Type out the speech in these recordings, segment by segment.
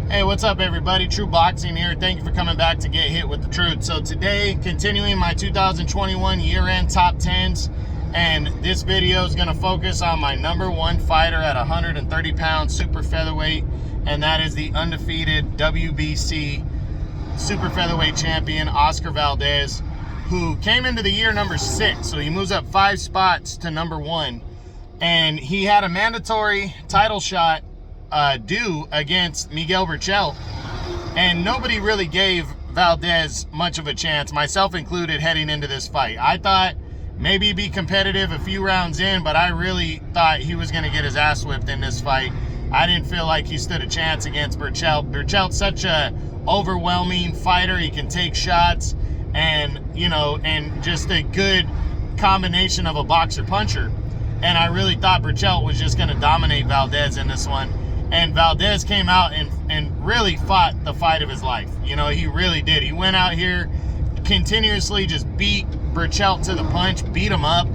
Hey, what's up, everybody? True Boxing here. Thank you for coming back to get hit with the truth. So today, continuing my 2021 year-end top 10s, and this video is going to focus on my number one fighter at 130 pounds super featherweight, and that is the undefeated WBC super featherweight champion Oscar Valdez, who came into the year number 6, so he moves up 5 spots to number 1, and he had a mandatory title shot due against Miguel Berchelt, and nobody really gave Valdez much of a chance, myself included, heading into this fight. I thought maybe he'd be competitive a few rounds in, but I really thought he was going to get his ass whipped in this fight. I didn't feel like he stood a chance against Berchelt. Berchelt's such a overwhelming fighter. He can take shots, and and just a good combination of a boxer puncher. And I really thought Berchelt was just going to dominate Valdez in this one. And Valdez came out and really fought the fight of his life. He really did. He went out here, continuously just beat Berchelt to the punch, beat him up,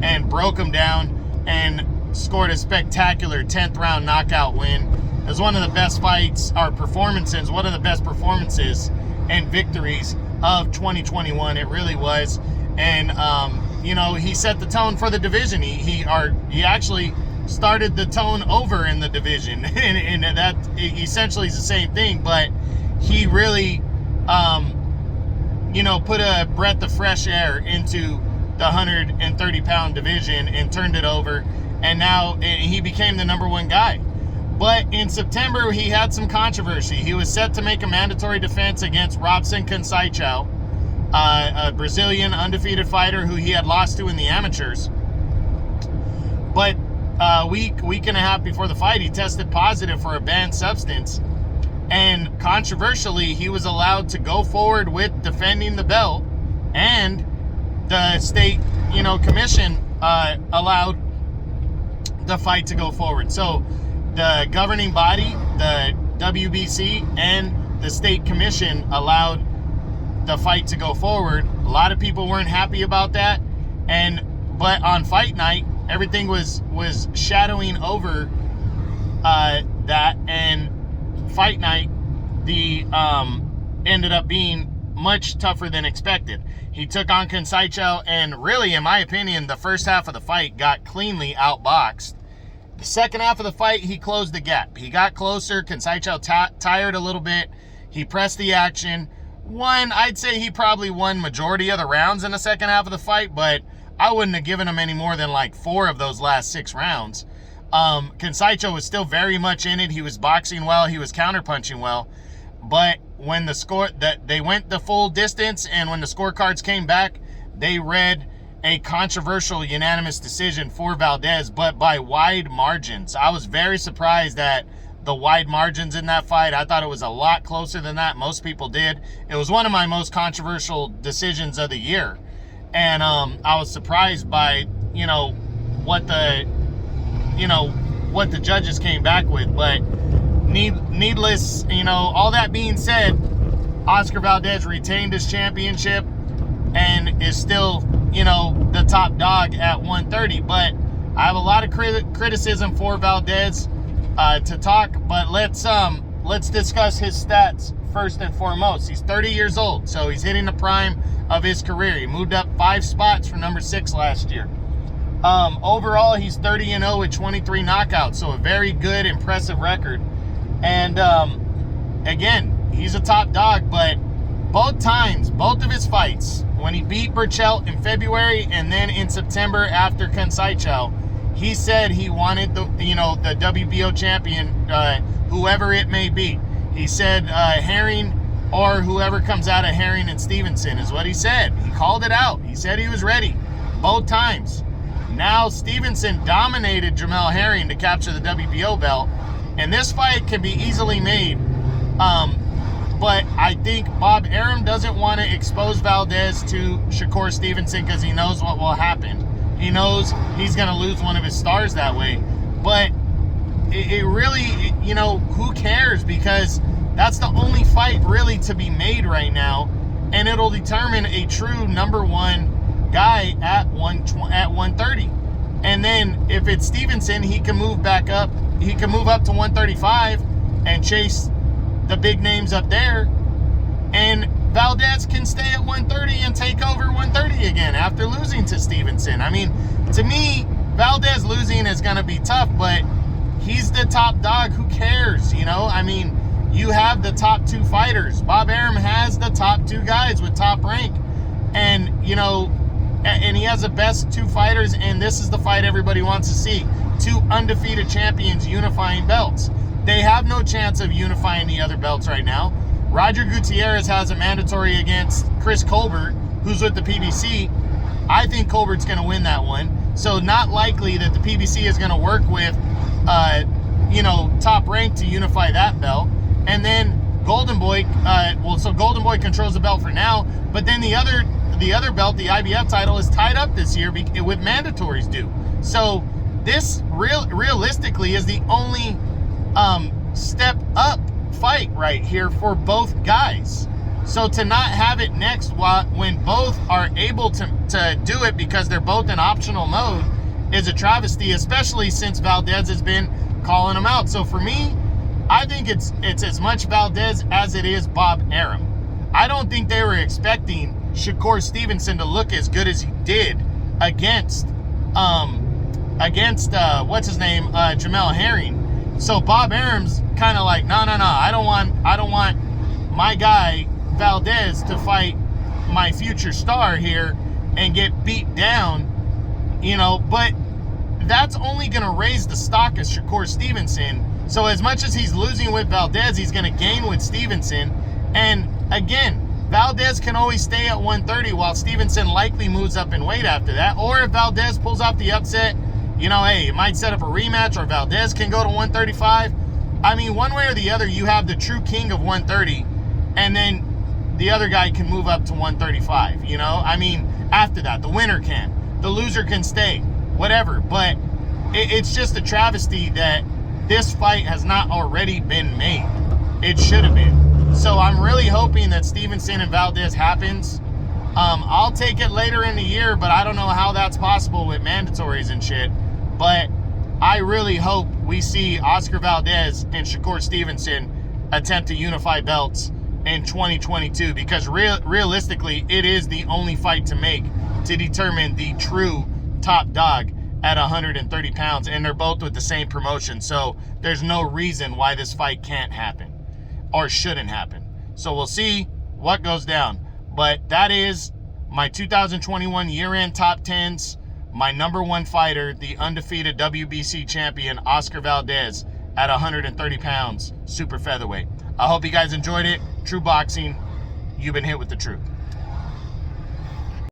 and broke him down, and scored a spectacular 10th round knockout win. It was one of the best fights, or performances, one of the best performances and victories of 2021. It really was. And, he set the tone for the division. He actually started the tone over in the division, and that essentially is the same thing, but he really put a breath of fresh air into the 130 pound division and turned it over, and now he became the number 1 guy. But in September, he had some controversy. He was set to make a mandatory defense against Robson Conceição, a Brazilian undefeated fighter who he had lost to in the amateurs. But week and a half before the fight, he tested positive for a banned substance, and controversially, he was allowed to go forward with defending the belt, and the state commission allowed the fight to go forward. So the governing body, the WBC, and the state commission allowed the fight to go forward. A lot of people weren't happy about that, but on fight night, everything was shadowing over that, and fight night ended up being much tougher than expected. He took on Conceição, and really, in my opinion, the first half of the fight got cleanly outboxed. The second half of the fight, he closed the gap. He got closer. Conceição tired a little bit. He pressed the action. I'd say he probably won majority of the rounds in the second half of the fight, but I wouldn't have given him any more than like 4 of those last 6 rounds. Conceição was still very much in it. He was boxing well. He was counterpunching well. But when they went the full distance, and when the scorecards came back, they read a controversial unanimous decision for Valdez, but by wide margins. I was very surprised at the wide margins in that fight. I thought it was a lot closer than that. Most people did. It was one of my most controversial decisions of the year. And I was surprised by, what the judges came back with. But needless, all that being said, Oscar Valdez retained his championship and is still, the top dog at 130. But I have a lot of criticism for Valdez to talk. But let's discuss his stats first and foremost. He's 30 years old, so he's hitting the prime of his career. He moved up 5 spots from number 6 last year. Overall, he's 30-0 with 23 knockouts, so a very good, impressive record. And again, he's a top dog, but both of his fights, when he beat Berchelt in February and then in September after Conceição, he said he wanted the WBO champion, whoever it may be. He said Herring, or whoever comes out of Herring and Stevenson, is what he said. He called it out. He said he was ready both times. Now Stevenson dominated Jamel Herring to capture the WBO belt, and this fight can be easily made. But I think Bob Arum doesn't want to expose Valdez to Shakur Stevenson because he knows what will happen. He knows he's going to lose one of his stars that way. But it really, who cares? Because that's the only fight really to be made right now, and it'll determine a true number 1 guy at 130. And then if it's Stevenson, he can move back up. He can move up to 135 and chase the big names up there, and Valdez can stay at 130 and take over 130 again after losing to Stevenson. I mean, to me, Valdez losing is going to be tough, but he's the top dog. Who cares? You know, I mean, you have the top two fighters. Bob Arum has the top two guys with top rank. And, you know, and he has the best two fighters, and this is the fight everybody wants to see. Two undefeated champions unifying belts. They have no chance of unifying the other belts right now. Roger Gutierrez has a mandatory against Chris Colbert, who's with the PBC. I think Colbert's going to win that one. So not likely that the PBC is going to work with, you know, Top Rank to unify that belt. And then Golden Boy, so Golden Boy controls the belt for now, but then the other belt, the IBF title, is tied up this year with mandatories due. So this realistically is the only step up fight right here for both guys. So to not have it next when both are able to do it because they're both in optional mode is a travesty, especially since Valdez has been calling them out. So for me, I think it's as much Valdez as it is Bob Arum. I don't think they were expecting Shakur Stevenson to look as good as he did against what's his name, Jamel Herring. So Bob Arum's kind of like, no, I don't want my guy Valdez to fight my future star here and get beat down, you know. But that's only going to raise the stock of Shakur Stevenson. So as much as he's losing with Valdez, he's going to gain with Stevenson. And again, Valdez can always stay at 130 while Stevenson likely moves up in weight after that. Or if Valdez pulls off the upset, you know, hey, it might set up a rematch, or Valdez can go to 135. I mean, one way or the other, you have the true king of 130, and then the other guy can move up to 135, you know? I mean, after that, the winner can. The loser can stay, whatever. But it's just a travesty that this fight has not already been made. It should have been. So I'm really hoping that Stevenson and Valdez happens. I'll take it later in the year, but I don't know how that's possible with mandatories and shit. But I really hope we see Oscar Valdez and Shakur Stevenson attempt to unify belts in 2022, because realistically, it is the only fight to make to determine the true top dog at 130 pounds, and they're both with the same promotion. So there's no reason why this fight can't happen or shouldn't happen. So we'll see what goes down. But that is my 2021 year-end top 10s. My number one fighter, the undefeated WBC champion, Oscar Valdez, at 130 pounds, super featherweight. I hope you guys enjoyed it. True Boxing, you've been hit with the truth.